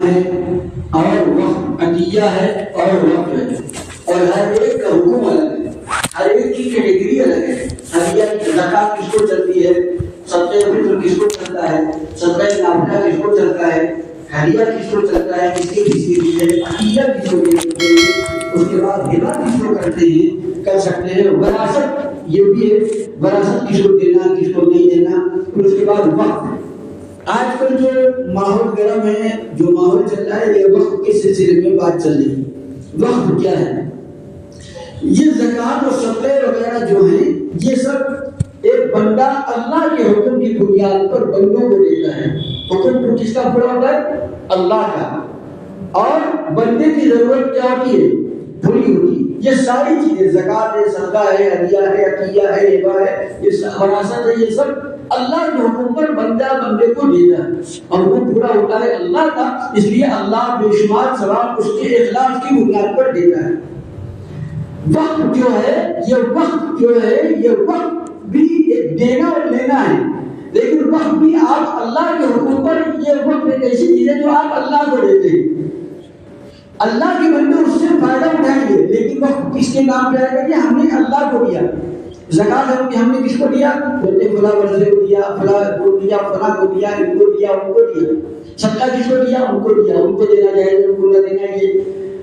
ہے اور وقت عطیہ ہے اور وقت ہے، اور ہر ایک کا حکم الگ ہے، ہر ایک کی کیٹیگری الگ ہے۔ عطیہ کی زکات کس کو چلتی ہے، صدقہ فطر کس کو چلتا ہے، صدقہ نافلہ کس کو چلتا ہے، ہدیہ کس کو چلتا ہے، کس کے لیے عطیہ کس کو دیتے ہیں، اس کے بعد ہبہ کس کو کرتے ہیں، کر سکتے ہیں، وراثت یہ بھی ہے، وراثت کس کو دینا کس کو نہیں دینا، پھر اس کے بعد وقت۔ آج کل جو ماحول گرم ہے، جو ماحول چل رہا ہے، یہ وقت کے سلسلے میں بات چل رہی ہے۔ وقت کیا ہے؟ یہ زکات اور صدقے وغیرہ جو ہیں، یہ سب ایک بندہ اللہ کے حکم کی بنیاد پر بندوں کو دیتا ہے۔ حکم تو کس کا پورا ہوتا ہے؟ اللہ کا، اور بندے کی ضرورت کیا ہوتی ہے؟ پوری ہوتی ہے۔ یہ ساری چیزیں، زکات ہے، صدقہ ہے، ہدیہ ہے، عطیہ ہے، ہبہ ہے، یہ وراثت ہے، یہ سب اللہ کے حکم پر بندہ بندے کو دیتا ہے، اور وہ پورا ہوتا ہے اللہ کا، اس لیے اللہ بے شمار ثواب اس کے اخلاص کی بنیاد پر دیتا ہے۔ وقت جو ہے، یہ وقت بھی دینا اور لینا ہے، لیکن وقت بھی آپ اللہ کے حکم پر، یہ وقت ایک ایسی چیز ہے جو آپ اللہ کو دیتے ہیں، اللہ کے بندے اس سے فائدہ اٹھائیں گے، لیکن وقت کس کے نام پہ آئے گا کہ ہم نے اللہ کو دیا۔ زکات ہم نے کس کو دیا؟ بولتے فلاں بندے کو دیا، فلاں کو دیا، فلاں کو دیا، ان کو دیا، ان کو دیا۔ صدقہ کس کو دیا؟ ان کو دیا، ان کو دینا چاہیے، ان کو نہ دینا چاہیے۔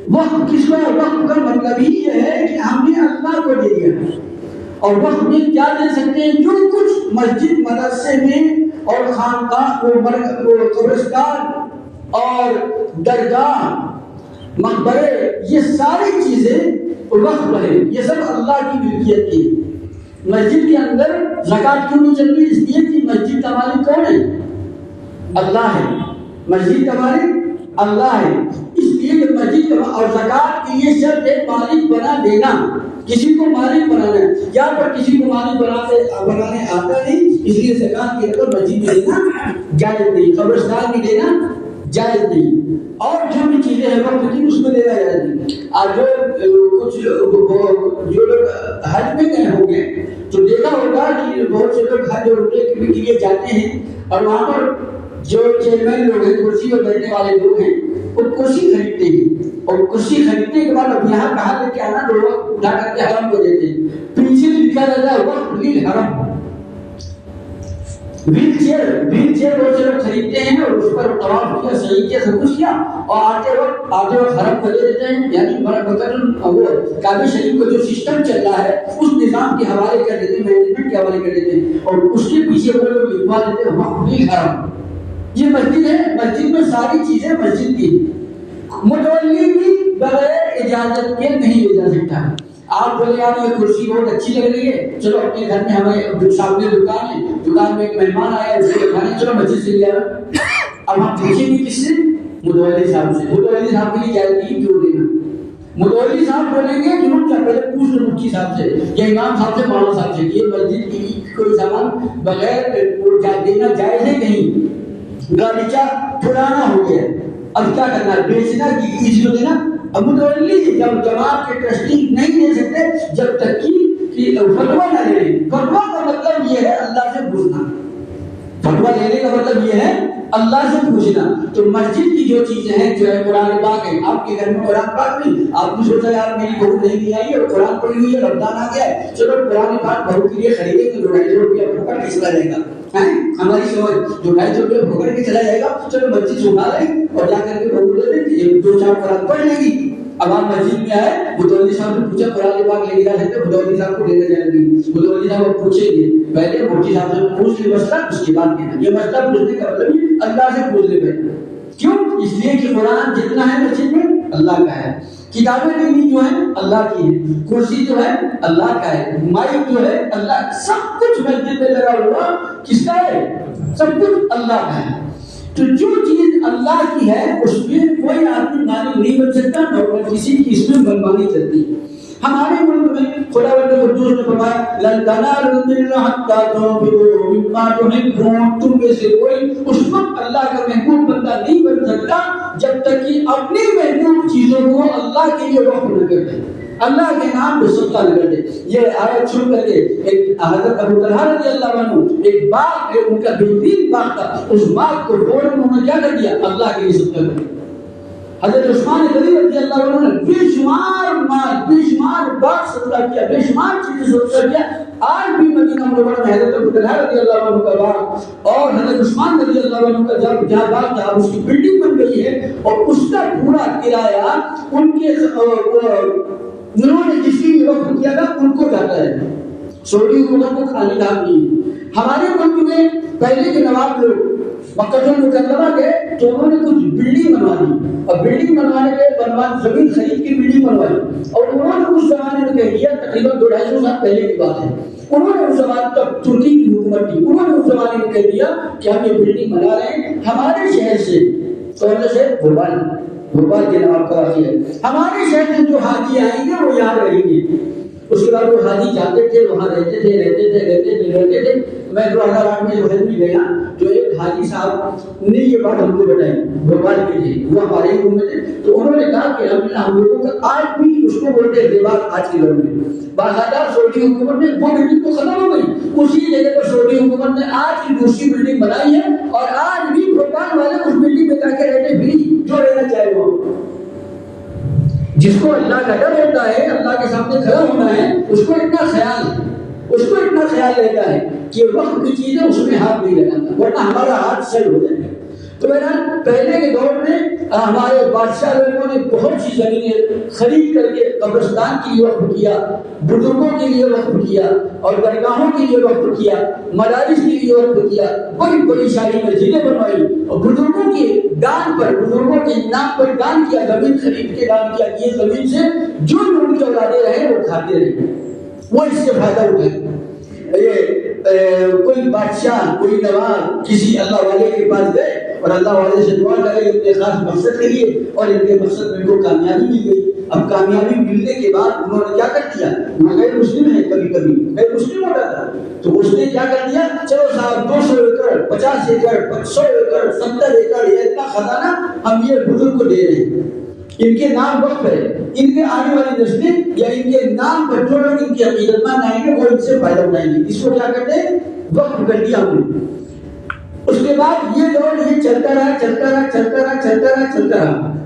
وقت کس کو ہے؟ وقت کا مطلب ہی یہ ہے کہ ہم نے اللہ کو دے دیا، اور وقت میں کیا دے سکتے ہیں؟ جو کچھ مسجد مدرسے میں اور خانقاہ کو قبرستان اور درگاہ مقبرے، یہ ساری چیزیں وقف ہے، یہ سب اللہ کی ملکیت کی۔ مسجد کے اندر زکات کیوں نہیں چلتی؟ اس لیے کہ مسجد کا مالک کون ہے؟ اللہ ہے۔ مسجد کا مالک اللہ ہے، اس لیے کہ مسجد کا، اور زکات کے لیے شرط ہے مالک بنا دینا، کسی کو مالک بنانا ہے، یا پر کسی کو مالک بنانے آتا نہیں، اس لیے زکات کے اوپر مسجد میں دینا جائز نہیں، قبرستان میں دینا جائز نہیں، اور جو بھی چیزیں ہیں وقت کی اس میں دینا جائز نہیں۔ اور جو لوگ حج میں گئے ہوں گے تو دیکھا ہوگا کہ بہت سے لوگ حج اور عمرے کے لیے جاتے ہیں، اور وہاں پر جو چیئرمین لوگ ہیں، کرسی پر بیٹھنے والے لوگ ہیں، وہ کرسی خریدتے ہیں، اور کرسی خریدنے کے بعد اب یہاں کہاں لے کے آنا، لوگ اٹھا کر کے حرم کو دیتے ہیں، پیچھے لکھا رہتا ہے وقت للحرم۔ ویل چیئر بہت سے لوگ خریدتے ہیں، اور اس پر طواف کیا، صحیح کیا، سب کچھ کیا، اور آتے وقت حرم کو دے دیتے ہیں، یعنی وہ کعبہ شریف کا جو سسٹم چل رہا ہے اس نظام کے حوالے کر دیتے ہیں، مینجمنٹ کے حوالے کر دیتے ہیں، اور اس کے پیچھے وہ لوگ لکھوا دیتے ہیں وقت للحرم۔ یہ مسجد ہے، مسجد میں ساری چیزیں مسجد کی، متولی بھی بغیر اجازت کے نہیں لے جا سکتا۔ آپ بولے یار یہ کرسی بہت اچھی لگ رہی ہے، چلو اپنے گھر میں، ہمیں سامنے دکان ہے، دکان میں ایک مہمان آیا، اس کے کھانے چلو مسجد سے لے آؤ۔ اب ہم پوچھیں گے کس سے؟ متولی صاحب سے۔ متولی صاحب کے لیے جائز نہیں، کیوں دینا؟ متولی صاحب بولیں گے کہ ہم پہلے پوچھ لو مفتی صاحب سے یا امام صاحب سے، مولانا صاحب سے، یہ مسجد کی کوئی سامان بغیر دینا جائز ہے نہیں؟ گالیچہ پرانا ہو گیا، اب کیا کرنا ہے؟ بیچنا کہ کسی کو دینا؟ اب متولی جب جماعت کے ٹرسٹی نہیں دے سکتے جب تک کہ فتویٰ نہ لے لیں۔ فتویٰ کا مطلب یہ ہے اللہ سے پوچھنا، فتویٰ لینے کا مطلب یہ ہے اللہ سے پوچھنا۔ تو مسجد کی جو چیزیں ہیں، جو ہے قرآن پاک ہے، آپ کے گھر میں قرآن پاک نہیں، آپ نے سوچا یار میری بہو نہیں آئی ہے اور قرآن پڑھی ہوئی ہے، رمضان آ گیا ہے، چلو قرآن پاک بہو کے لیے خریدیں گے، 250 روپیہ پکڑ کے چلا جائے گا۔ ہماری سمجھ 250 روپیہ پکڑ کے چلا جائے گا، چلو مسجد سے اٹھا لیں اور جا کر کے بہو لے لیں، 2-4 قرآن پڑھ لیں گی۔ اب آپ مسجد میں آئے، متولی صاحب نے پوچھا قرآن پاک لے کے جا سکتے؟ متولی صاحب کو لینے جائیں گے، متولی صاحب پوچھیں گے، پہلے مفتی صاحب سے پوچھ لے مسئلہ، اس کے بعد دینا۔ یہ مسئلہ پوچھنے کا مطلب ہی اللہ سے پوچھ لے پہلے، کیوں؟ اس لیے کہ قرآن جتنا ہے مسجد میں اللہ کا ہے، کتابیں دینی جو ہے اللہ کی ہے، کرسی جو ہے اللہ کا ہے، مائک جو ہے اللہ، سب کچھ مسجد میں لگا ہوا کس کا ہے؟ سب کچھ اللہ کا ہے۔ تو جو چیز اللہ کی ہے اس میں کوئی آدمی مالک نہیں بن سکتا، نہ کسی کی اس میں منمانی چلتی۔ ہمارے ملک میں خداوند قدوس نے فرمایا لن تنالوا البر حتى تنفقوا مما تحبون، تم میں سے کوئی اس وقت اللہ کا محبوب بندہ نہیں بن سکتا جب تک کہ اپنی محبوب چیزوں کو اللہ کے لیے وقف نہ کر دے، اللہ کے نام پہ صدقہ نہ کر دے۔ یہ آیت سن کر کے ایک حضرت ابو طلحہ رضی اللہ عنہ ایک باغ، ان کا بہترین باغ تھا، اس باغ کو فوراً انہوں نے کیا کر دیا؟ اللہ کے لیے صدقہ کر دیا۔ حضرت عثمان غنی رضی اللہ عنہ نے بے شمار مال، بے شمار باغ صدقہ کیا، بے شمار چیزیں صدقہ کیا. آج بھی مدینہ منورہ میں حضرت ابو طلحہ رضی اللہ عنہ کا باغ اور حضرت عثمان رضی اللہ عنہ کا جہاں باغ تھا اس کی بلڈنگ بن گئی ہے اور اس کا پورا کرایہ ان کے انہوں نے جس کی وقت کیا تھا ان کو جاتا ہے. سعودی حکومت کو خالی نام نہیں. ہمارے ملک میں پہلے کے نواب لوگ مکہ المکرمہ گئے تو انہوں نے کچھ بلڈنگ بنوا دی اور بلڈنگ بنوانے کے زمین خرید کی بلڈنگ بنوائی اور انہوں نے اس زمانے میں کہہ دیا تقریباً 200-250 سال پہلے کی بات ہے. انہوں نے اس زمانے تک ترکی کی حکومت تھی، انہوں نے اس زمانے میں کہہ دیا کہ ہم یہ بلڈنگ بنا رہے ہیں ہمارے شہر سے. کون سا شہر؟ بھوپال کے نواب کا واقعہ ہے. ہمارے شہر سے جو حاجی آئیں گے وہ یہاں رہیں گے. اس کے بعد وہ حاجی جاتے تھے وہاں رہتے تھے. میں 2008 میں جو بھی گیا تو ایک حاجی صاحب نے یہ بات ہم کو بتائی، بھوپال کے تھے، وہ ہمارے ہی میں تھے. تو انہوں نے کہا کہ ہم لوگوں کا آج بھی اس کو بولتے ہیں دیوار آج کے دور میں. باقاعدہ سعودی حکومت نے وہ بلڈنگ تو ختم ہو گئی، اسی جگہ پر سعودی حکومت نے آج کی دوسری بلڈنگ بنائی ہے اور آج بھی بھوپال والے اس بلڈنگ میں جا کے رہتے بھی جو رہنا چاہے وہ. جس کو اللہ کا ڈر ہوتا ہے، اللہ کے سامنے کھڑا ہونا ہے، اس کو اتنا خیال رہتا ہے کہ وقت کی چیز ہے اس میں ہاتھ نہیں لگانا ورنہ ہمارا ہاتھ سیل ہو جائے گا. تو بہرحال پہلے کے دور میں ہمارے بادشاہ لوگوں نے بہت سی زمینیں خرید کر کے قبرستان کے لیے وقف کیا، بزرگوں کے لیے وقف کیا اور درگاہوں کے لیے وقف کیا، مدارس کے لیے وقف کیا، بڑی بڑی شاہی مسجدیں بنوائی اور بزرگوں کے دان پر، بزرگوں کے نام پر دان کیا، زمین خرید کے دان کیا. یہ زمین سے جو ان کی اولادیں رہے وہ کھاتے رہے، وہ اس سے فائدہ اٹھائے. کوئی بادشاہ، کوئی نواب کسی اللہ والے کے پاس گئے اور اللہ والے سے دعا کرے اپنے خاص مقصد کے لیے اور ان کے مقصد میں ان کو کامیابی مل گئی. اب کامیابی ملنے کے بعد انہوں نے کیا کر دیا، وہ غیر مسلم ہے، کبھی غیر مسلم ہوتا تھا تو اس نے کیا کر دیا، چلو صاحب 200 ایکڑ 50 ایکڑ 100 ایکڑ 70 ایکڑ یہ اتنا خزانہ ہم یہ بزرگ کو دے رہے ہیں، ان کے نام وقف ہے، ان کے آنے والی نسلیں یا ان کے نام پر جو لوگ ان کی عقیدت مند آئیں گے وہ ان سے فائدہ اٹھائیں گے. اس کو کیا کرتے ہیں، وقف کر دیا ہم نے. اس کے بعد یہ دور یہ چلتا رہا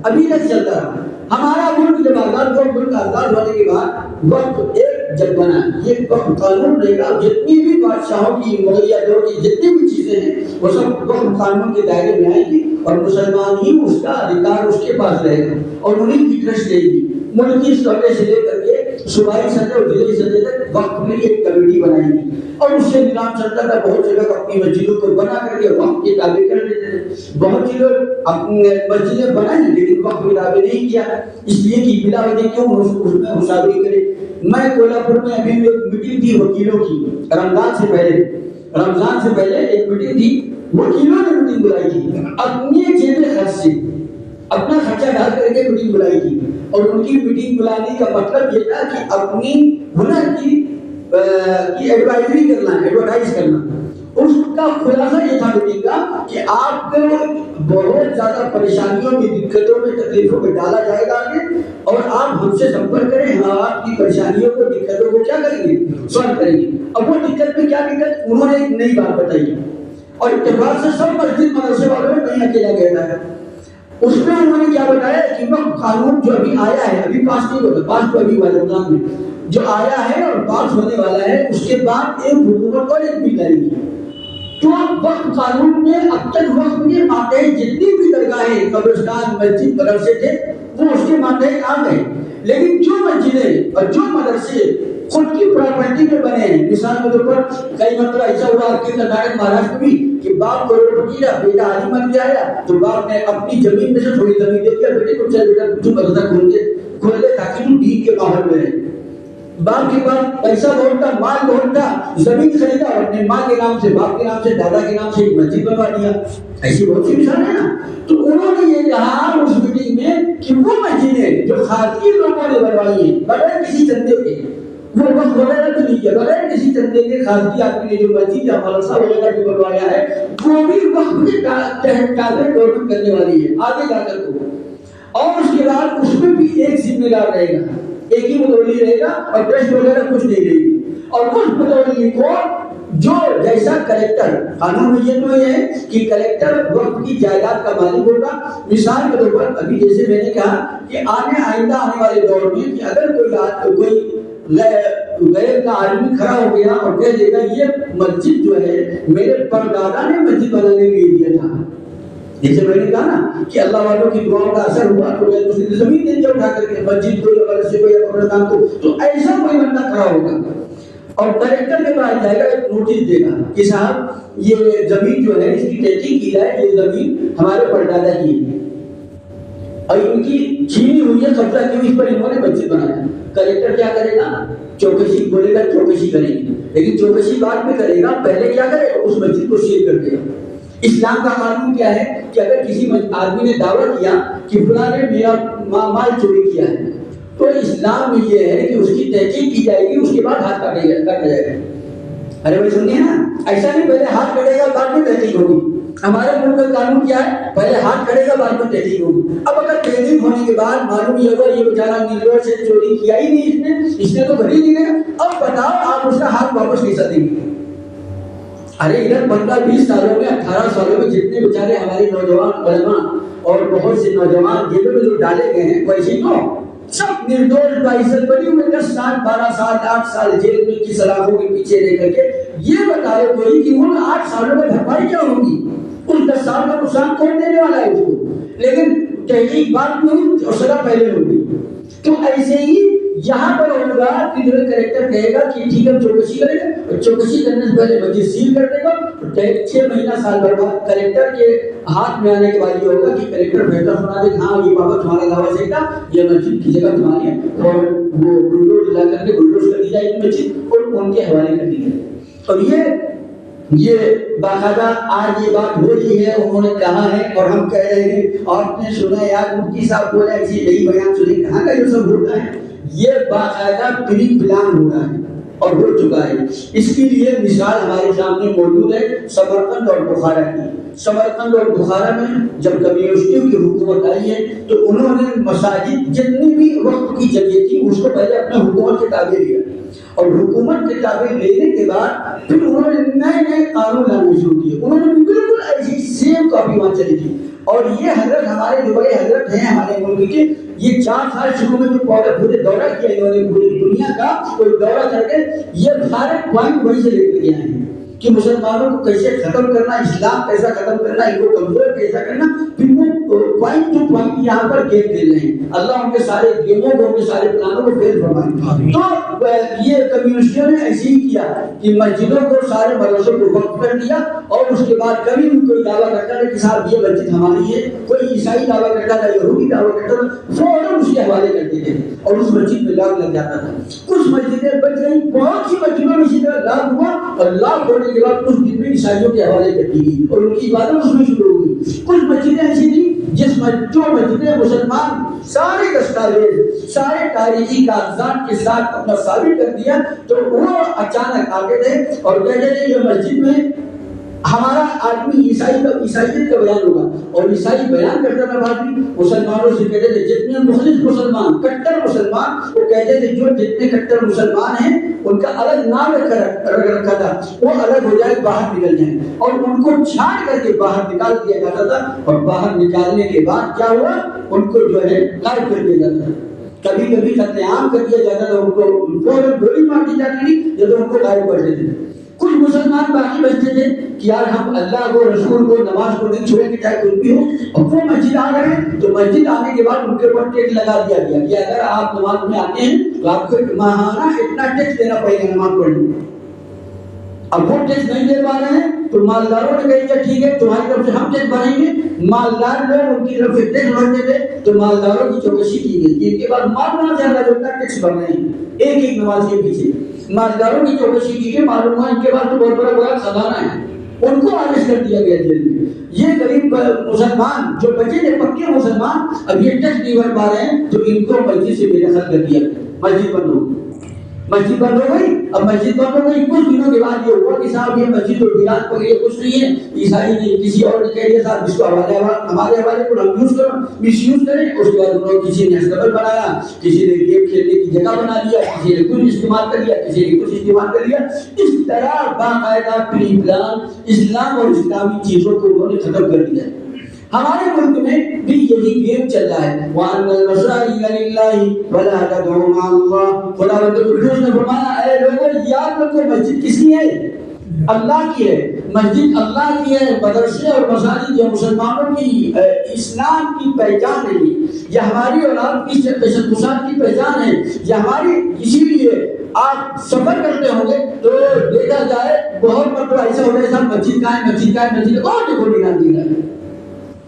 ابھی تک چلتا رہا. ہمارا ملک جب آزاد ہوا، ملک آزاد ہونے کے بعد وقت ایک جب بنا، یہ وقت قانون رہے گا. جتنی بھی بادشاہوں کی مغلیہ دور کی جتنی بھی چیزیں ہیں وہ سب وقت قانون کے دائرے میں آئیں گی اور مسلمان ہی اس کا ادھیکار اس کے پاس رہے گا اور انہیں کی ٹرسٹ رہے گی. ملک کی سطح سے لے کر کے صوبائی سطح اور ضلعی سطح تک وقت میں ایک کمیٹی بنائیں گی اور اس سے نظام چلتا تھا. بہت سے لوگ اپنی مسجدوں کو بنا کر کے وقت کے تابع کر دیتے تھے. بہت سے لوگ اپنی مسجدیں بنائیں لیکن وقت کے تابع نہیں کیا، اس لیے کہ بلا وجہ کیوں اس میں مساوی کرے. میں کولہاپور میں ابھی ایک میٹنگ تھی وکیلوں کی، رمضان سے پہلے ایک میٹنگ تھی، وکیلوں نے میٹنگ بلائی تھی، اپنی جیب خرچ سے اپنا خرچہ ڈال کر کے میٹنگ بلائی تھی اور ان کی میٹنگ بلانے کا مطلب یہ تھا کہ اپنی ہنر کی ایڈورٹائز کرنا. اس کا خلاصہ یہ تھا میٹنگ کا کہ آپ کو بہت زیادہ پریشانیوں میں، دقتوں میں، تکلیفوں میں ڈالا جائے گا آگے اور آپ ہم سے سمپرک کریں، ہم آپ کی پریشانیوں کو، دقتوں کو کیا کریں گے، سالو کریں گے. اب وہ دقت میں کیا دقت، انہوں نے ایک نئی بات بتائی اور اتفاق سے سب مسجد مدرسے والوں نے کہیں اکیلا گیا ہے. اس میں انہوں نے کیا بتایا کہ وقت قانون جو ابھی آیا ہے، ابھی پاس نہیں ہوتا، پاس تو ابھی رمضان میں جو آیا ہے اور پاس ہونے والا ہے، اس کے بعد ایک حکومت اور ایک بھی کرے گی. تو وقت قانون میں اب تک وقت کے ماتحت جتنی بھی درگاہیں، قبرستان، مسجد، مدرسے تھے وہ اس کے ماتحت آ گئے. لیکن جو مسجدیں اور جو مدرسے خود کی پراپرٹی میں بنے ہیں، مثال کے طور پر کئی مرتبہ ایسا ہوا آپ کے کرناٹک مہاراشٹر میں کہ باپ کروڑپتی تھا، بیٹا عالم بن کے آیا تو باپ نے اپنی زمین میں سے تھوڑی زمین دے دیا بیٹے کو، چل بیٹا تو مدرسہ کھول دے تاکہ تو دین کے ماحول میں رہے. باپ کے پاس پیسہ بہت تھا، مال بہت تھا، زمین خریدا اور اپنے ماں کے نام سے، باپ کے نام سے، دادا کے نام سے ایک مسجد بنوا دیا. ایسی بہت سی مثال ہے نا. تو انہوں نے یہ کہا اس میٹنگ میں کہ وہ مسجدیں جو خارجی لوگوں نے بنوائی ہیں بغیر کسی چندے کے، وہ وقت وغیرہ تو نہیں کیا، بغیر کسی چندے کے خارجی آدمی نے جو مسجد یا مدرسہ وغیرہ جو بنوایا ہے وہ بھی وقت کے تحت ٹارگٹ گورنمنٹ کرنے والی ہے آگے جا کر کو. اور اس کے بعد اس میں بھی ایک ذمہ دار رہے گا، ایک ہی متولی رہے گا اور ٹیسٹ وغیرہ کچھ نہیں رہے گی. اور اس متولی کو جو جیسا کلیکٹر، قانون میں یہ تو یہ ہے کہ کلیکٹر وقت کی جائیداد کا مالک ہوگا. مثال کے طور پر ابھی جیسے میں نے کہا کہ آئندہ آنے والے دور میں کہ اگر کوئی غیر کا آدمی کھڑا ہو گیا اور کہہ دے گا یہ مسجد جو ہے میرے پردادا نے مسجد بنانے کے لیے دیا تھا، جیسے میں نے کہا نا کہ اللہ والوں کی دعاؤں کا اثر ہوا تو زمین دے دیا اٹھا کر کے مسجد کو یا مدرسے کو یا قبرستان کو، تو ایسا کوئی بندہ کھڑا ہوگا اور کلیکٹر کے پاس جائے گا، ایک نوٹس دے گا کہ صاحب یہ زمین جو ہے اس کی تحقیق کی جائے، یہ زمین ہمارے پردادا کی ہے اور ان کی چھینی ہوئی ہے، قبضہ کی ہوئی، اس پر انہوں نے مسجد بنایا. کلیکٹر کیا کرے گا؟ چوکسی بولے گا، چوکسی کریں گے، لیکن چوکسی بعد میں کرے گا، پہلے کیا کرے گا؟ اس مسجد کو سیل کر دے گا. اسلام کا قانون کیا ہے کہ اگر کسی آدمی نے دعویٰ کیا کہ فلاں نے میرا مال چوری کیا ہے تو اسلام میں یہ ہے کہ اس کی تحقیق کی جائے گی، اس کے بعد ہاتھ کاٹا جائے گا. ارے بھائی سنیے نا، ایسا نہیں پہلے ہاتھ کٹے گا بعد میں تحقیق ہوگی. ہمارے ملک کا قانون کیا ہے؟ پہلے ہاتھ کٹے گا بعد میں تحقیق ہوگی. اب اگر تحقیق ہونے کے بعد معلوم یہ ہوا یہ بیچارہ نیلوڑ سے چوری کیا ہی نہیں، اس نے تو بھر ہی نہیں دیا، اب بتاؤ آپ اس کا ہاتھ واپس کیسا دیں گے؟ ارے ادھر 15-20 سالوں میں 18 سالوں میں جتنے بیچارے ہمارے نوجوان علماء اور بہت سے نوجوان جیلوں میں جو ڈالے گئے ہیں ویسے تو سب نردوش باعثت بنی ہوئے 10 سال 12 سال 8 سال جیل میں کی سلاخوں کے پیچھے رہ کر کے. یہ بتائے کوئی کہ ان 8 سالوں میں بھرپائی کیا ہوگی؟ ان 10 سال کا نقصان کون دینے والا ہے اس کو؟ لیکن تحقیق بعد میں ہوئی اور سزا پہلے ہوگی. تو ایسے ہی یہاں پر ہوگا کہ جو کلیکٹر کہے گا کہ ٹھیک ہے چوکسی کرے گا، اور چوکسی کرنے سے پہلے مسجد سیل کر دے گا. 6 مہینہ سال بھر بعد کلیکٹر کے ہاتھ میں آنے کے بعد یہ ہوگا کہ کلیکٹر فیصلہ سنا دے کہ ہاں یہ بابا تمہارا دعویٰ صحیح تھا، یہ مسجد کی جگہ تمہاری ہے، اور وہ بلڈوز لا کر کے بلڈوز کر دی جائے گی مسجد اور ان کے حوالے کر دی جائے. اور یہ باقاعدہ آج یہ بات ہو رہی ہے، انہوں نے کہا ہے اور ہم کہہ رہے ہیں. آپ نے سنا یار مفتی صاحب بولے ایسی یہی بیان سنی، کہاں کا یہ سب ہوتا ہے؟ یہ باقاعدہ پری پلان ہو رہا ہے اور ہو چکا ہے. اس کے لیے مثال ہمارے سامنے موجود ہے سمرقند اور بخارا کی. سمرقند اور بخارا میں جب کمیونسٹوں کی حکومت آئی ہے تو انہوں نے مساجد جتنی بھی وقت کی جگہ تھی اس کو پہلے اپنے حکومت کے تابع لیا، اور حکومت کے تابع لینے کے بعد پھر انہوں نے نئے قانون لانے شروع کیے. انہوں نے بالکل ایسی سیم کاپی وہاں چلی تھی. اور یہ حضرت ہمارے جو بڑے حضرت ہیں ہمارے ملک کے، یہ 4 سال شروع میں جو پورے دورہ کیا انہوں نے پوری دنیا کا کوئی دورہ کر کے یہ سارے پوائنٹ وہیں سے لے کے آئے ہیں کہ مسلمانوں کو کیسے ختم کرنا، اسلام کیسا ختم کرنا، ان کو کمزور کیسا کرنا. پھر وہ پوائنٹ ٹو پوائنٹ یہاں پر گیم کھیل رہے ہیں. اللہ ان کے سارے گیموں کو، ان کے سارے پلانوں کو فیل فرمائے. تو یہ کمیونسٹوں نے ایسے ہی کیا کہ مسجدوں کو، سارے مدرسوں کو وقف کر دیا، اور اس کے بعد کبھی بھی کوئی دعویٰ کرتا ہے کہ صاحب یہ مسجد ہماری ہے، کوئی عیسائی دعویٰ کرتا تھا، یہودی دعویٰ کرتا تھا، فوراً اس کے حوالے کرتے تھے اور اس مسجد میں لاگ لگ جاتا تھا. کچھ مسجدیں بچ گئی، بہت سی مسجدوں میں اسی طرح لاگ ہوا اور لاگ ہونے کے بعد کچھ دن میں عیسائیوں کے حوالے کر دی گئی اور ان کی عبادت اس میں شروع ہو گئی. کچھ مسجدیں ایسی تھیں جو مسجدیں مسلمان سارے دستاویز، سارے تاریخی کاغذات کے ساتھ اپنا ثابت کر دیا، تو وہ اچانک آتے تھے اور کہتے تھے یہ مسجد میں ہمارا آدمی عیسائیت کا بیان ہوگا. اور عیسائی بیان کرتا تھا بعد میں مسلمانوں سے کہتے تھے جتنے مخلص مسلمان، کٹر مسلمان، وہ کہتے تھے جو جتنے کٹر مسلمان ہیں ان کا الگ نام رکھا تھا، وہ الگ ہو جائے، باہر نکل جائیں، اور ان کو چھانٹ کر کے باہر نکال دیا جاتا تھا. اور باہر نکالنے کے بعد کیا ہوا؟ ان کو جو ہے غائب کر دیا جاتا تھا. کبھی کبھی قتل عام کر دیا جاتا تھا، ان کو گولی مار دی جاتی تھی جب ان کو غائب کر دیتے تھے. کچھ مسلمان باقی بچتے تھے کہ یار ہم اللہ کو، رسول کو، نماز کو نہیں چھوڑیں گے چاہے کچھ بھی ہو. اور وہ مسجد آ گئے تو مسجد آنے کے بعد ان کے اوپر ٹیکس لگا دیا گیا کہ اگر آپ نماز میں آتے ہیں تو آپ کو ماہانہ اتنا ٹیکس دینا پڑے گا نماز پڑھنے میں. اب وہ ٹیکس نہیں دے پا رہے ہیں تو مالداروں نے کہا ٹھیک ہے تمہاری طرف سے ہم ٹیکس بھریں گے. مالدار لوگ ان کی طرف سے ٹیکس بھرتے تھے تو مالداروں کی چوکسی کی گئی. ان کے بعد مالدار زیادہ جو ٹیکس بھر رہے ہیں ایک ایک نماز کے پیچھے، مالداروں کی چوکسی کی گئی. معلوم ہوا ان کے بعد تو بہت بڑا خزانہ ہے، ان کو آرش کر دیا گیا جیل میں. یہ غریب مسلمان جو بچے تھے پکے مسلمان اب یہ ٹیکس نہیں بھر پا رہے ہیں تو ان کو مسجد سے بے دخل کر دیا، مسجد بند ہو گئی. مسجد بند ہو گئی. اب مسجد بند ہو گئی, کچھ دنوں کے بعد یہ ہوا کہ صاحب یہ مسجد اور ویران پر یہ کچھ نہیں ہے, عیسائی نے کسی اور نے کہہ دیا صاحب اس کو ہمارے حوالے کو ہم یوز کرو, مس یوز کریں. اس کے بعد انہوں نے کسی نے ہسپتال بنایا, کسی نے گیم کھیلنے کی جگہ بنا دیا, کسی نے کچھ استعمال کر لیا, کسی نے کچھ استعمال کر لیا. اس طرح باقاعدہ پری پلان اسلام اور اسلامی چیزوں کو انہوں نے ختم کر دیا. ہمارے ملک میں بھی یہی گیم چل رہا ہے. وَأَنَّ الْمَسَاجِدَ لِلَّهِ فَلَا تَدْعُوا مَعَ اللَّهِ. خداوند قدوس نے فرمایا اے لوگوں یاد رکھو مسجد کس کی ہے؟ اللہ کی ہے. مسجد اللہ کی ہے. مدرسے اور مساجد یہ مسلمانوں کی اسلام کی پہچان ہے. یہ ہماری اولاد کی تشخصات کی پہچان ہے. یہ ہماری اسی لیے آپ سفر کرتے ہوں گے تو دیکھا جائے بہت مرتبہ ایسا ہو رہا ہے مسجد کا ہے, مسجد کا ہے, مسجد اور دیکھو مینار دے رہا ہے.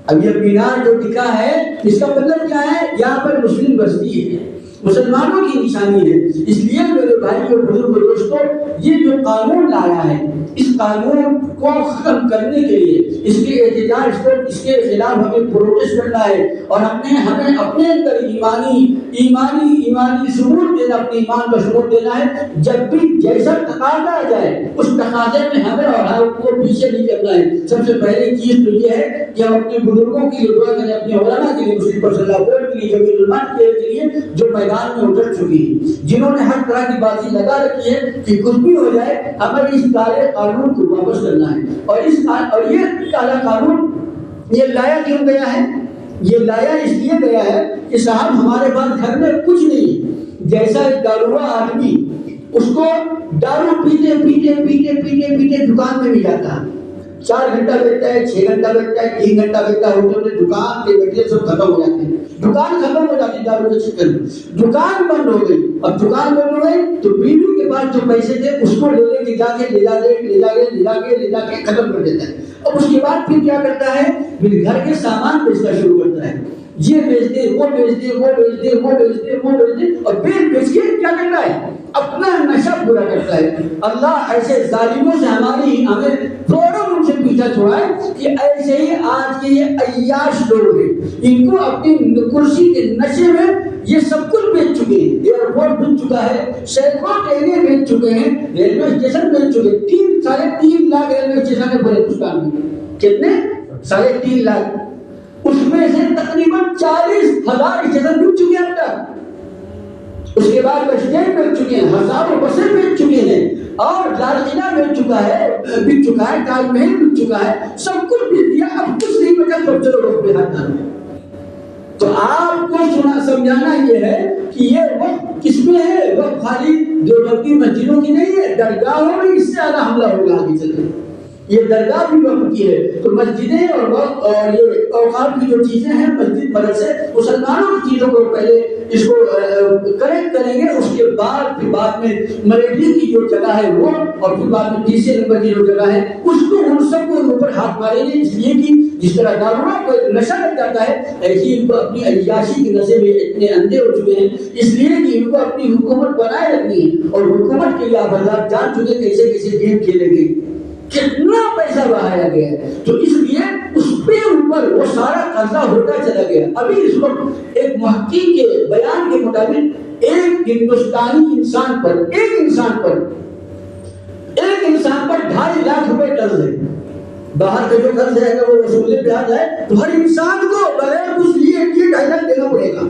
اب یہ مینار جو دکھا ہے اس کا مطلب کیا ہے؟ یہاں پر مسلم بستی ہے, مسلمانوں کی نشانی ہے. اس لیے میرے بھائی اور بزرگ دوستوں یہ جو قانون لایا ہے اس قانون کو ختم کرنے کے لیے اس کے احتجاج کو اس کے خلاف ہمیں پروٹیسٹ کرنا ہے. اور ہمیں اپنے اندر ایمانی شعور دینا, اپنے ایمان کا شعور دینا ہے. جب بھی جیسا تقاضا آ جائے اس تقاضے میں ہمیں اور ہم کو پیچھے نہیں کرنا ہے. سب سے پہلی چیز تو یہ ہے کہ ہم اپنے بزرگوں کی دعا کریں, اپنے علماء کے لیے, مسلم پر صلی اللہ علیہ کے لیے, جبیر المان کے لیے جو میدان میں اتر چکی ہیں, جنہوں نے ہر طرح کی بازی لگا رکھی ہے کہ کچھ بھی ہو جائے ہمیں اس کالے قانون کو واپس کرنا ہے. اور یہ کالا قانون یہ لایا کیوں گیا ہے؟ یہ لایا اس لیے گیا ہے کہ صاحب ہمارے پاس گھر میں کچھ نہیں. جیسا ایک داروا آدمی اس کو دارو پیتے پیتے پیتے پیتے پیتے دکان میں بھی جاتا ہے, 4 گھنٹہ بیٹھتا ہے, 6 گھنٹہ بیٹھتا ہے, 3 گھنٹہ بیٹھتا ہے, ہوتے ہوتے دکان کے بیٹھے سب ختم ہو جاتے ہیں. دکان ختم ہو جاتی دارو کے چکر میں, دکان بند ہو گئی. اب دکان بند ہو گئی تو بیوی کے پاس جو پیسے تھے اس کو لے جا کے ختم کر دیتا ہے. اب اس کے بعد پھر کیا کرتا ہے؟ پھر گھر کے سامان بیچنا شروع کرتا ہے. یہ بیچ دے, وہ بیچ دے, وہ بیچ دے, وہ بیچ دے, وہ بیچ دے, اور بیچ کے کیا کرتا ہے؟ اپنا نشہ پورا کرتا ہے. اللہ ایسے ظالموں سے ہمیں فوراً ان سے پیچھا چھوڑائے کہ ایسے ہی آج کے یہ عیاش لوگ ہیں, ان کو اپنی کرسی کے نشے میں یہ سب کچھ بیچ چکے ہیں. ایئرپورٹ بیچ چکا ہے, سینکڑوں ٹرینیں بیچ چکے ہیں, ریلوے اسٹیشن بیچ چکے ہیں. 3.5 لاکھ ریلوے اسٹیشن ہے پورے ہندوستان میں. کتنے؟ 3.5 لاکھ. اس میں سے تقریباً 40,000 اسٹیشن بیچ چکے ہیں اب تک. اس کے بعد بسیں بیچ چکے ہیں, ہزاروں بسیں بیچ چکے ہیں, اور لال قلعہ بیچ چکا ہے, تاج محل بیچ چکا ہے, سب کچھ بیچ دیا. اب کچھ نہیں بچا, سب چلو لوگ بے ہاتھ ڈالو. تو آپ کو سمجھانا یہ ہے کہ یہ وقت کس میں ہے؟ وقت خالی دیوبندی مسجدوں کی نہیں ہے, درگاہوں میں اس سے زیادہ حملہ ہوگا آگے چل کے. یہ درگاہ بھی وقت کی ہے. تو مسجدیں اور وقت اور یہ اوقات کی جو چیزیں ہیں, مسجد مدرسے مسلمانوں کی چیزوں کو پہلے اس کو کریکٹ کریں گے. اس کے بعد میں مریٹری کی جو جگہ ہے وہ, اور پھر بعد میں تیسرے نمبر کی جو جگہ ہے اس کو, ان سب کو اوپر ہاتھ ماریں گے. اس لیے کہ جس طرح داروا کو نشہ لگ جاتا ہے ایسی ان کو اپنی عیاشی کے نشے میں اتنے اندھے ہو چکے ہیں, اس لیے کہ ان کو اپنی حکومت بنائے رکھنی ہے. اور حکومت کے لیے آپ حضرات جان چکے کیسے کیسے گیم کھیلیں گے, کتنا پیسہ بہایا گیا ہے. تو اس لیے اس پہ اوپر وہ سارا قرضہ ہوتا چلا گیا. ابھی اس وقت ایک محقق کے بیان کے مطابق ایک ہندوستانی انسان پر 2.5 لاکھ روپے قرض ہے. باہر کا جو قرض ہے اگر وہ وصولے پہ آ جائے تو ہر انسان کو بغیر کچھ لیے 2.5 لاکھ دینا پڑے گا.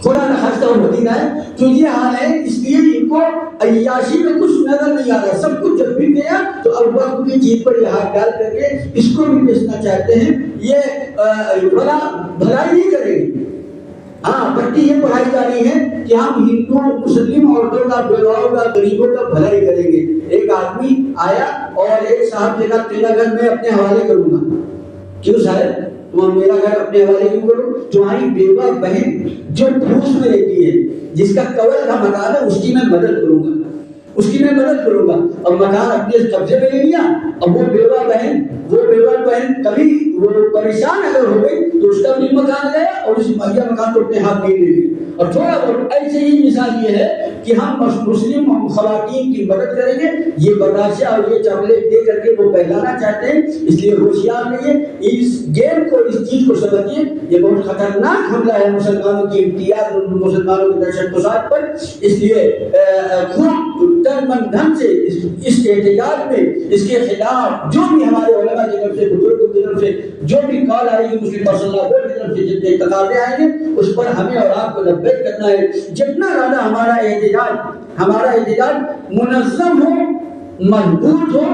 خدا نخواستہ اور مدینہ ہے تو یہ حال ہے. اس لیے ان کو عیاشی میں کچھ نظر نہیں آ رہا. سب کچھ جب بھی گیا تو اب وقت کی چیز پر یہ ہاتھ ڈال کر کے اس کو بھی بیچنا چاہتے ہیں. یہ بھلائی نہیں کریں گے. ہاں پٹی یہ پڑھائی جا رہی ہے کہ ہم ہندو مسلم عورتوں کا, بیواؤں کا, غریبوں کا بھلائی کریں گے. ایک آدمی آیا اور ایک صاحب نے کہا تیرا گھر میں اپنے حوالے کروں گا. کیوں صاحب تم میرا گھر اپنے حوالے کیوں کرو؟ تمہاری بیوہ بہن جو پھوس میں رہتی ہے, جس کا کور کا مکان ہے, اس کی میں مدد کروں گا. اب مکان اپنے قبضے میں لے لیا. اب وہ بیوہ بہن کبھی وہ پریشان اگر ہو گئی تو اس کا بھی مکان گیا اور اس مہیا مکان کو اپنے ہاتھ میں لے لی. اور تھوڑا بہت ایسے ہی مثال یہ ہے کہ ہم مسلم خواتین کی مدد کریں گے، یہ بتاشا اور یہ چاکلیٹ دے کر کے وہ بہلانا چاہتے ہیں، اس لیے ہوشیار رہیے، اس گیم کو، اس چیز کو سمجھیے، یہ بہت خطرناک حملہ ہے مسلمانوں کی امتیاز، مسلمانوں کی دہشت گسار پر۔ اس لیے خوب تن من دھن سے اس احتجاج میں، اس کے خلاف جو بھی ہمارے علماء کی طرف سے، بزرگوں کی طرف سے جو بھی کال آئے گی، مسلم پرسنل لا بورڈ کی طرف سے جتنے تقاضے آئیں گے، اس پر ہمیں اور آپ کو لبیک کرنا ہے۔ جتنا زیادہ ہمارا احتجاج منظم ہو، مضبوط ہو،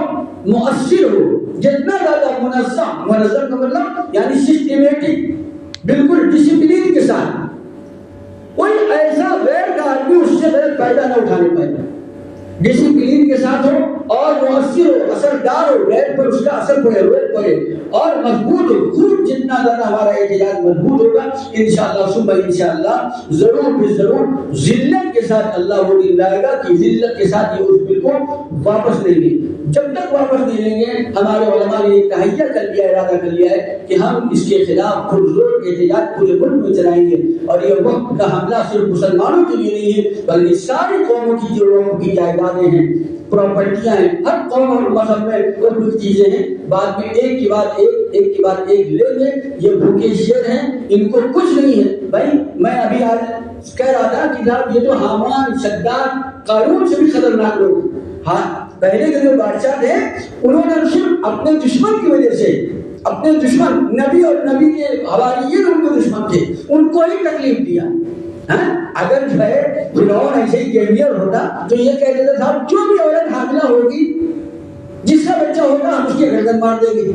مؤثر ہو، جتنا زیادہ منظم کا مطلب یعنی سسٹمیٹک، بالکل ڈسپلین کے ساتھ، کوئی ایسا غیر کا آدمی اس سے غلط فائدہ نہ اٹھانے پائے، ڈسپلین کے ساتھ ہو اور مؤثر ہو، اثردار ہو، غیر پر اس کا اثر پڑے، روک پڑے اور مضبوط ہو۔ خوب جتنا زیادہ ہمارا احتجاج مضبوط ہوگا، انشاءاللہ ثم انشاءاللہ ضرور بھی ضرور ذلت کے ساتھ اللہ وہ دن لائے گا کہ ذلت کے ساتھ یہ اس بل کو واپس لیں گے۔ جب تک واپس نہیں لیں گے، ہمارے علماء نے یہ تہیہ کر لیا، ارادہ کر لیا ہے کہ ہم اس کے خلاف پرزور احتجاج پورے ملک میں چلائیں گے، اور یہ وقت کا حملہ صرف مسلمانوں کے لیے نہیں ہے بلکہ ساری قوموں کی جو لوگوں کی جائیدادیں ہیں، پراپرٹیاں ہیں، ہر قوم اور مذہب میں کچھ چیزیں ہیں، بعد میں ایک کے بعد ایک لیں گے۔ یہ بھوکے شیر ہیں، ان کو کچھ نہیں ہے۔ بھائی میں ابھی آج کہہ رہا تھا کہ جناب یہ تو حامان، شداد، قارون سے بھی خطرناک لوگ، ہاں پہلے کے جو بادشاہ تھے انہوں نے صرف اپنے دشمن کی وجہ سے، اپنے دشمن نبی اور نبی کے حواریین ان کے دشمن تھے، ان کو ہی تکلیف دیا۔ اگر جو ہے فرعون ایسے ہی کیریئر ہوتا تو یہ کہہ دیتا تھا جو بھی عورت حاملہ ہوگی، جس کا بچہ ہوگا ہم اس کے گردن مار دیں گے۔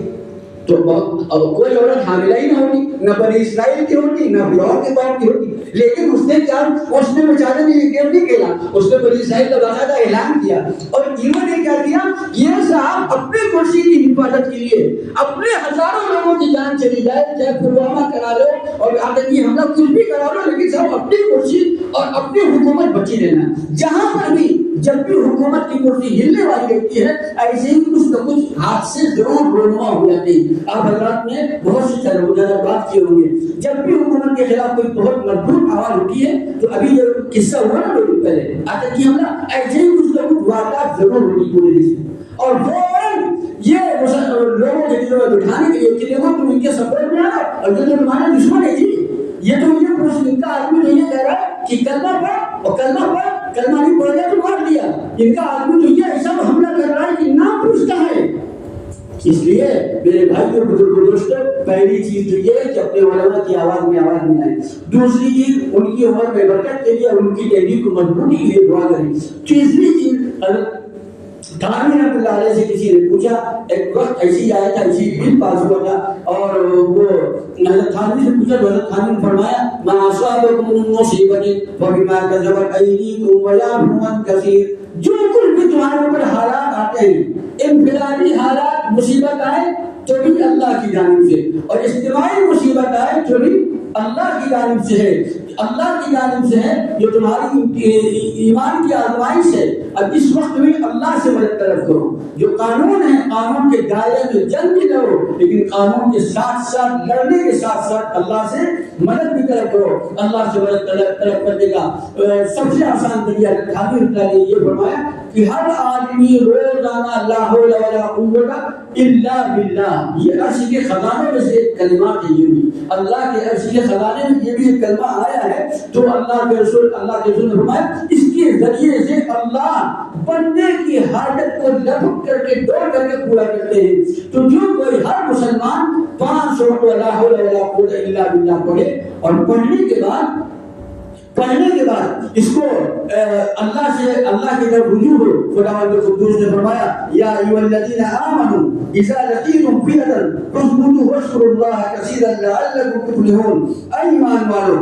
تو اب کوئی عورت حاملہ ہی نہ ہوتی، نہ بنی اسرائیل کی ہوتی، نہ فرعون کے قوم کی ہوتی، لیکن اس نے کیا، اس نے بیچارے نے یہ گیم نہیں کھیلا، اس نے بنی اسرائیل کا باقاعدہ اعلان کیا، اور انہوں نے کیا کیا، یہ صاحب اپنے کرسی کی حفاظت کے لیے اپنے ہزاروں لوگوں کی جان چلی جائے، چاہے پلوامہ کرا لو اور آتنکی حملہ کچھ بھی کرا لو، لیکن صاحب اپنی کرسی اور اپنی حکومت بچی لینا۔ جہاں پر بھی جب بھی حکومت کی کرسی ہلنے والی رہتی ہے، ایسے ہی کچھ نہ کچھ حادثے ضرور رونما ہو جاتے ہیں۔ آپ حضرات نے بہت سی طرح بات کیے ہوں گے، جب بھی حکومت کے خلاف کوئی بہت مضبوط آواز اٹھی ہے، تو ابھی جو قصہ ہوا نا دو دن پہلے آتنکی حملہ، ایسے ہی کچھ نہ کچھ واردات ضرور ہوگی پورے دیش میں، اور فوراً یہ لوگوں کے دلوں میں بٹھانے کے لیے کہ دیکھو تم ان کے سپورٹ میں آنا، اور جو تمہارے دشمن ہے جی، یہ تو یہ پوچھ، ان کا آدمی تو یہ کہہ رہا ہے کہ کلمہ پڑھ، اور کلمہ نہیں پڑھ گیا تو مار دیا، ان کا آدمی تو یہ ایسا حملہ کر رہا ہے کہ نہ پوچھتا ہے۔ اس لیے میرے بھائیوں بزرگوں دوستوں، پہلی چیز تو یہ ہے کہ اپنے علماء کی آواز میں آواز ملائیں۔ دوسری چیز ان کی عمر میں برکت کے لیے، ان کی تحریک کو مضبوطی کے لیے دعا کریں۔ تیسری چیز، تھانوی رحمۃ اللہ علیہ سے کسی نے پوچھا، ایک وقت ایسی آیا تھا، ایسی بل پاس ہوا تھا، اور وہ حضرت تھانوی سے پوچھا تو حضرت تھانوی نے فرمایا ما اصابکم من مصیبۃ فبما کسبت ایدیکم ویعفو عن کثیر، جو کچھ بھی تمہارے اوپر حالات آتے ہیں، انفرادی حالات مصیبت آئے تو بھی اللہ کی جانب سے، اور اجتماعی مصیبت آئے تو بھی اللہ کی جانب سے ہے، اللہ کی جانب سے ہے، جو تمہاری ایمان کی آزمائش ہے۔ اب اس وقت میں اللہ سے مدد طلب کرو، جو قانون ہے قانون کے دائرے میں جنگ بھی لڑو، لیکن قانون کے ساتھ ساتھ لڑنے کے ساتھ ساتھ اللہ سے مدد بھی طلب کرو۔ اللہ سے مدد طلب کرنے کا سب سے آسان طریقہ حضرت اللہ نے یہ فرمایا کہ ہر آدمی روزانہ لا حول ولا قوت الا باللہ، یہ عرش کے خزانے میں سے ایک کلمات ہے، یہ بھی اللہ کے عرش کے خزانے میں یہ بھی ایک کلمہ آیا ہے، تو اللہ کے رسول نے فرمایا اس کے ذریعے سے اللہ بندے کی حاجت کو لپٹ کر کے دوڑ کر کے پورا کرتے ہیں۔ تو جو کوئی ہر مسلمان 500 لا حول ولا قوت الا باللہ پڑھے، اور پڑھنے کے بعد اس کو اللہ کی طرف رجوع ہو، خداوند قدوس نے فرمایا یا ایھا الذین آمنوا اذا لقیتم فئۃ فاثبتوا واذکروا اللہ کثیرا لعلکم تفلحون۔ اے ایمان والو،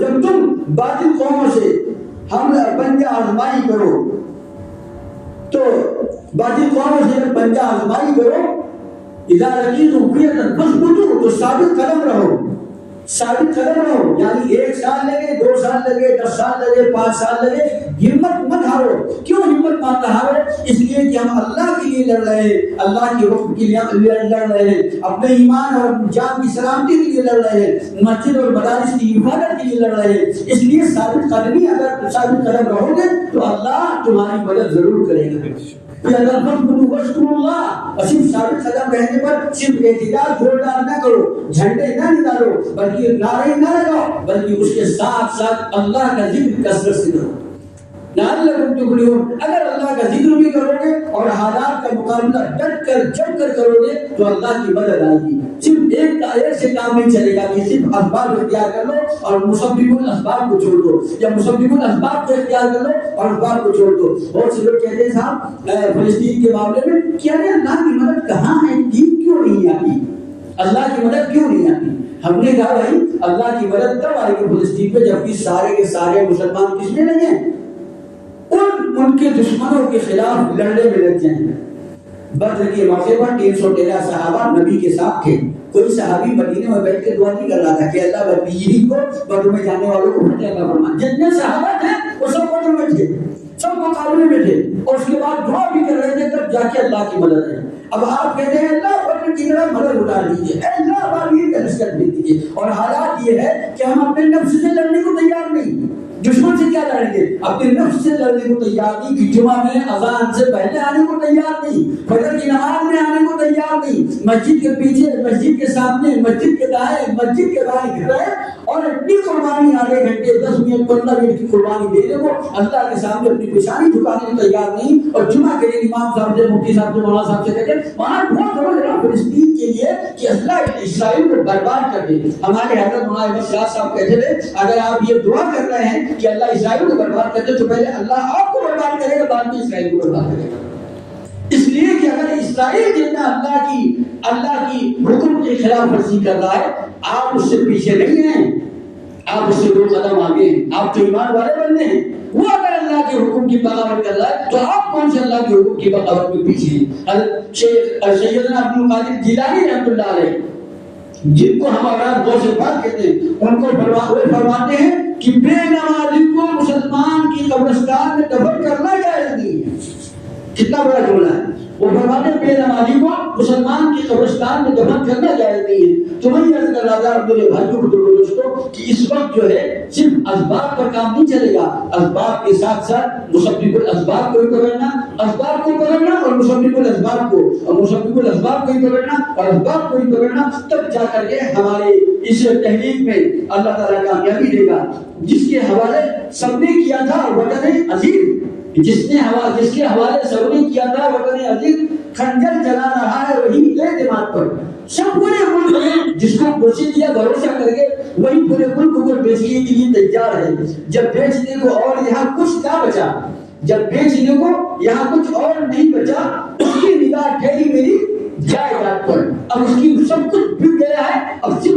جب تم باطل قوموں سے پنجہ آزمائی کرو، تو باطل قوموں سے پنجہ آزمائی کرو، اذا لقیتم فئۃ فاثبتوا، تو ثابت قدم رہو، یعنی 1 سال لگے، 2 سال لگے، 10 سال لگے، 5 سال لگے، ہمت مت ہارو. کیوں ہمت مت ہارو؟ اس لیے کہ ہم اللہ کے لیے لڑ رہے ہیں, اللہ کے حکم کے لیے لڑ رہے ہیں, اپنے ایمان اور جان کی سلامتی کے لیے لڑ رہے ہیں, مسجد اور مدارس کی حفاظت کے لیے لڑ رہے ہیں. اس لیے ثابت قدمی, اگر ثابت قدم رہو گے تو اللہ تمہاری مدد ضرور کرے گا. صرف ثابت قدم رہنے پر صرف احتجاج زوردار نہ کرو, جھنڈے نہ نکالو, بلکہ نعرے نہ لگاؤ, بلکہ اس کے ساتھ ساتھ اللہ کا ذکر کثرت سے کرو. لعلکم تفلحون. اگر اللہ کا ذکر بھی کرو گے اور حالات کا مقابلہ ڈٹ کر جم کر کرو گے تو اللہ کی مدد آئے گی. صرف ایک سے کام نہیں چلے گا کہ صرف اسباب اختیار کر لو اور مسبب الاسباب کو چھوڑ دو, یا مسبب الاسباب کو اختیار کر لو اور اسباب کو چھوڑ دو. بہت سے لوگ کہتے ہیں صاحب فلسطین کے معاملے میں کہ ارے اللہ کی مدد کہاں ہے, ٹھیک کیوں نہیں آتی, اللہ کی مدد کیوں نہیں آتی؟ ہم نے کہا بھائی اللہ کی مدد تب آئے گی فلسطین پہ جبکہ سارے کے سارے مسلمان کس میں لگے ہیں, ان کے دشمنوں کے خلاف لڑنے میں لگ جائیں. بدر کے موقع پر 313 صحابہ نبی کے ساتھ تھے. کوئی صحابی مدینے میں بیٹھ کے دعا نہیں کر رہا تھا کہ اللہ بدری کو بدر میں جانے والوں کو فتح عطا فرما. جتنے صحابہ تھے وہ سب بدر میں تھے, سب مقابلے میں تھے, اور اس کے بعد دعا بھی کر رہے تھے تب جا کے اللہ کی مدد ہے. اب آپ کہتے ہیں اللہ بدر کی طرح مدد اٹھا دیجیے, اللہ باغی کا رزق دے دیجیے, اور حالات یہ ہے کہ ہم اپنے نفس سے لڑنے کو تیار نہیں. دشمن سے کیا لڑیں گے؟ اپنے نفس سے لڑنے کو تیار نہیں, کہ جمعہ میں اذان سے پہلے آنے کو تیار نہیں, فجر کی نماز میں آنے کو تیار نہیں, مسجد کے پیچھے, مسجد کے سامنے, مسجد کے دائیں, مسجد کے بائیں کھڑے اور اتنی قربانی آدھے گھنٹے 10 منٹ 15 منٹ کی قربانی دینے کو اللہ کے سامنے اپنی پیشانی جھکانے کو تیار نہیں. اور جمعہ کے دن امام صاحب سے, مفتی صاحب سے, مولانا صاحب سے کہتے وہاں بہت سمجھ رہا فلسطین کے لیے کہ اللہ اسرائیل کو برباد کر دے. ہمارے حضرت مولانا احمد شاہ صاحب کہتے تھے اگر آپ یہ دعا کر رہے ہیں کہ اللہ اسرائیل کو برباد کر دے تو پہلے اللہ آپ کو برباد کرے گا, بعد میں اسرائیل کو برباد کرے گا. اس لیے کہ اگر اسرائیل جتنا اللہ کی حکم کے خلاف ورزی کر رہا ہے, آپ اس سے پیچھے نہیں ہیں, آپ اس سے 2 قدم آگے ہیں. آپ تو ایمان والے بندے ہیں. وہ اگر اللہ کے حکم کی بغاوت کر رہا ہے تو آپ کون سے اللہ کے حکم کی بغاوت میں پیچھے ہیں؟ حضرت سیدنا عبد القادر جیلانی رحمۃ اللہ علیہ, جن کو ہم اولاد غوث پاک کہتے ہیں, ان کو فرماتے ہیں کہ بے نمازی کو مسلمان کی قبرستان میں دفن کرنا جائز نہیں ہے. کتنا بڑا جملہ ہے. وہ فرماتے ہیں بے نمازی کو مسلمان کی قبرستان میں دفن کرنا جائز نہیں ہے. تو میں یہ عرض کر رہا تھا میرے بھائیوں بزرگوں دوستوں کہ اس وقت جو ہے صرف اسباب پر کام نہیں چلے گا, اسباب کے ساتھ ساتھ مسبب الاسباب کو بھی پکڑنا, اسباب کو پکڑنا اور مسبب الاسباب کو, اور مسبب الاسباب کو بھی پکڑنا اور اسباب کو بھی پکڑنا, تب جا کر کے ہمارے اس تحریک میں اللہ تعالیٰ کامیابی دے گا. جس کے حوالے سب نے کیا تھا وطن عظیم, جس کے حوالے سب نے کیا تھا وطن عظیم, خنجر چلا رہا ہے وہی اعتماد پر. سب پورے ملک میں جس کو کرسی دیا بھروسہ کر کے وہی پورے ملک کو بیچنے کے لیے تیار ہے. جب بیچنے کو اور یہاں کچھ نہ بچا, جب بیچنے کو یہاں کچھ اور نہیں بچا, اس کی نگاہ ٹھہری میری جائیداد پر. اب اس کی سب کچھ بک گیا ہے, اب صرف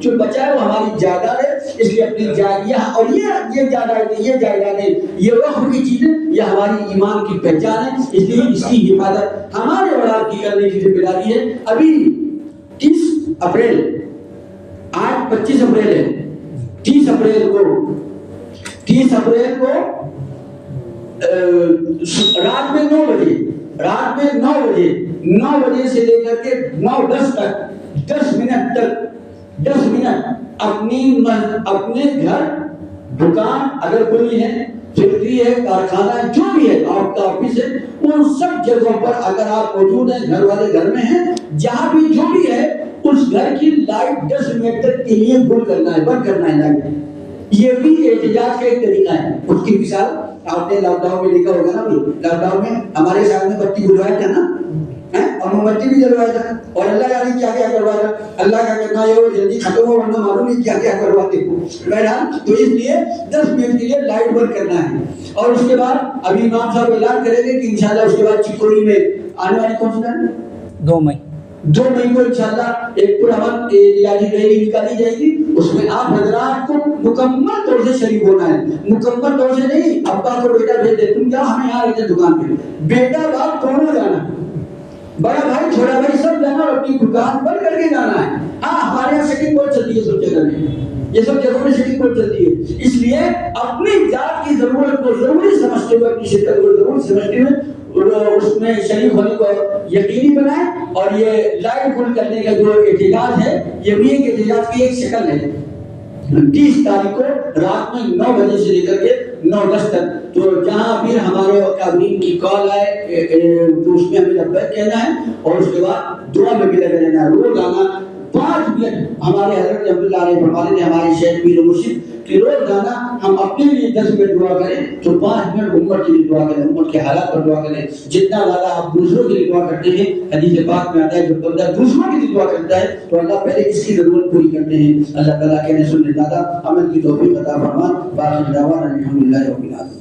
جو بچا ہے وہ ہماری جائیداد ہے. اس لیے اپنی جائیداد, اور یہ جائیدادیں, یہ وقت کی چیزیں, یہ ہماری ایمان کی پہچان ہے. اس لیے اس کی حفاظت ہمارے اولاد کی کرنے کی ذمہ داری ہے. ابھی 30 اپریل, آج 25 اپریل ہے, 30 اپریل کو رات میں 9 بجے سے لے کر کے 9:10 تک 10 منٹ اپنے گھر, دکان اگر کھلی ہے, فیکٹری ہے, کارخانہ ہے, جو بھی ہے, آپ کا آفس ہے, ان سب جگہوں پر اگر آپ موجود ہیں, گھر والے گھر میں ہیں, جہاں بھی جو بھی ہے, اس گھر کی لائٹ 10 منٹ تک کے لیے بند کرنا ہے لائٹ. یہ بھی احتجاج کا ایک طریقہ ہے. اس کی مثال آپ نے لاک ڈاؤن میں دیکھا ہوگا نا, لاک ڈاؤن میں ہمارے ساتھ میں بتی بلوایا تھا نا, اور موم بتی بھی جلوایا تھا, اور اللہ جانے کیا کیا کروایا. اللہ کا کہنا ہے وہ جلدی ختم ہو ورنہ معلوم نہیں کیا کیا کرواتے ہو. تو اس لیے 10 منٹ کے لیے لائٹ بند کرنا ہے. اور اس کے بعد ابھی امام صاحب اعلان کریں گے کہ انشاءاللہ اس کے بعد چکوری میں آنے والی کون سی تاریخ 2 مئی 2 مئی کو انشاءاللہ ایک پرامن علاجی ریلی نکالی جائے گی. اس میں آپ حضرات کو مکمل طور سے شریک ہونا ہے. مکمل طور سے نہیں, ابا کو بیٹا بھیج دے, تم جاؤ, ہمیں یہاں رہتے دکان پہ, بیٹا باپ دونوں جانا, بڑا بھائی چھوٹا بھائی سب جانا, اور اپنی دکان بند کر کر کے جانا ہے. ہاں ہمارے یہاں سیکنڈ پوائنٹ چلتی ہے سب جگہ میں, یہ سب جگہوں میں سیکنڈ پوائنٹ چلتی ہے. اس لیے اپنی ذات کی ضرورت کو ضروری سمجھتے ہوئے, اپنی شرکت کو ضروری سمجھتے ہوئے اس میں شریک ہونے کو یقینی بنائیں. اور یہ لائٹ گل کرنے کا جو احتجاج ہے یہ بھی ایک احتجاج کی ایک شکل ہے. 30 تاریخ کو رات میں 9 بجے سے لے کر کے 9:10 تک, تو جہاں پھر ہمارے قابلین کی کال آئے تو اس میں ہمیں لبیک کہنا ہے اور اس کے بعد دعا میں بھی لگے رہنا ہے. روزانہ 5 منٹ ہمارے حضرت عبداللہ علیہ فرماتے ہیں, ہمارے شیخ پیر مرشد, کہ روزانہ ہم اپنے لیے 10 منٹ دعا کریں تو 5 منٹ امت کے لیے دعا کریں, امت کے حالات پر دعا کریں. جتنا زیادہ آپ دوسروں کے لیے دعا کرتے ہیں, حدیث پاک میں آتا ہے جو بندہ دوسروں کے لیے دعا کرتا ہے تو اللہ پہلے اس کی ضرورت پوری کرتے ہیں. اللہ تعالیٰ کہنے سننے زیادہ عمل کی توفیق عطا فرما. باقی دعوانا الحمدللہ رب العالمین.